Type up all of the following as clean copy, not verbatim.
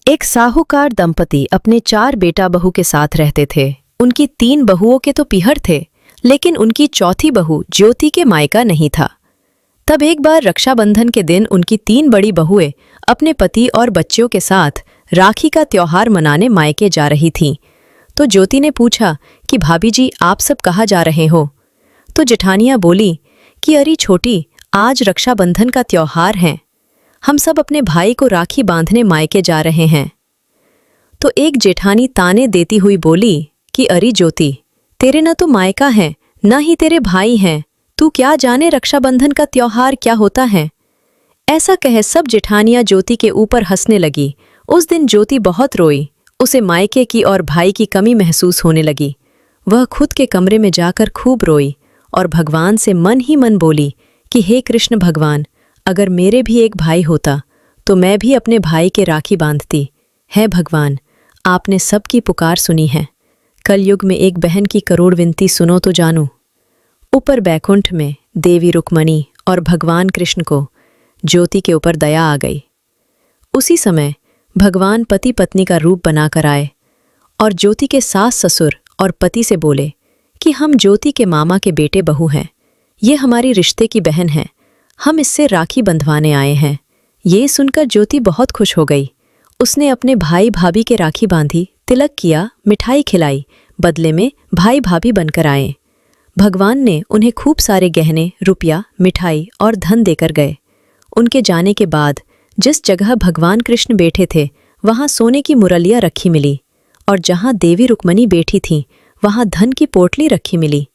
एक साहूकार दंपति अपने 4 बेटा बहू के साथ रहते थे। उनकी 3 बहुओं के तो पीहर थे, लेकिन उनकी चौथी बहू ज्योति के मायका नहीं था। तब एक बार रक्षाबंधन के दिन उनकी 3 बड़ी बहुएं अपने पति और बच्चों के साथ राखी का त्योहार मनाने मायके जा रही थीं। तो ज्योति ने पूछा कि भाभी जी, आप सब कहाँ जा रहे हो? तो जेठानियां बोली कि अरे छोटी, आज रक्षाबंधन का त्योहार है, हम सब अपने भाई को राखी बांधने मायके जा रहे हैं। तो एक जेठानी ताने देती हुई बोली कि अरे ज्योति, तेरे न तो मायका है न ही तेरे भाई हैं, तू क्या जाने रक्षाबंधन का त्योहार क्या होता है। ऐसा कह सब जेठानियां ज्योति के ऊपर हंसने लगी। उस दिन ज्योति बहुत रोई। उसे मायके की और भाई की कमी महसूस होने लगी। वह खुद के कमरे में जाकर खूब रोई और भगवान से मन ही मन बोली कि हे कृष्ण भगवान, अगर मेरे भी एक भाई होता तो मैं भी अपने भाई के राखी बांधती। है भगवान, आपने सबकी पुकार सुनी है। कलयुग में एक बहन की करोड़ विनती सुनो तो जानू। ऊपर बैकुंठ में देवी रुक्मणी और भगवान कृष्ण को ज्योति के ऊपर दया आ गई। उसी समय भगवान पति पत्नी का रूप बनाकर आए और ज्योति के सास ससुर और पति से बोले कि हम ज्योति के मामा के बेटे बहू हैं, ये हमारी रिश्ते की बहन है, हम इससे राखी बंधवाने आए हैं। ये सुनकर ज्योति बहुत खुश हो गई। उसने अपने भाई भाभी के राखी बांधी, तिलक किया, मिठाई खिलाई, बदले में भाई भाभी बनकर आए। भगवान ने उन्हें खूब सारे गहने, रुपया, मिठाई और धन देकर गए। उनके जाने के बाद जिस जगह भगवान कृष्ण बैठे थे वहां सोने की मुरलियां रखी मिली और जहां देवी रुक्मणी बैठी थीं वहां धन की पोटली रखी मिली।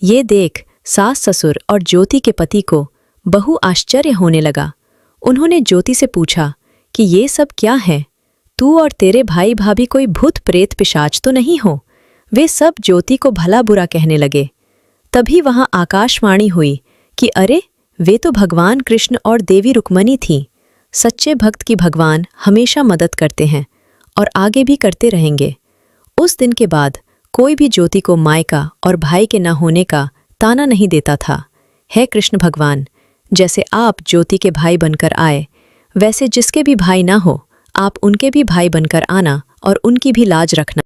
ये देख सास ससुर और ज्योति के पति को बहु आश्चर्य होने लगा। उन्होंने ज्योति से पूछा कि ये सब क्या है? तू और तेरे भाई भाभी कोई भूत प्रेत पिशाच तो नहीं हो? वे सब ज्योति को भला बुरा कहने लगे। तभी वहां आकाशवाणी हुई कि अरे, वे तो भगवान कृष्ण और देवी रुक्मणी थीं। सच्चे भक्त की भगवान हमेशा मदद करते हैं और आगे भी करते रहेंगे। उस दिन के बाद कोई भी ज्योति को मायका और भाई के न होने का ताना नहीं देता था। हे कृष्ण भगवान, जैसे आप ज्योति के भाई बनकर आए, वैसे जिसके भी भाई ना हो, आप उनके भी भाई बनकर आना और उनकी भी लाज रखना।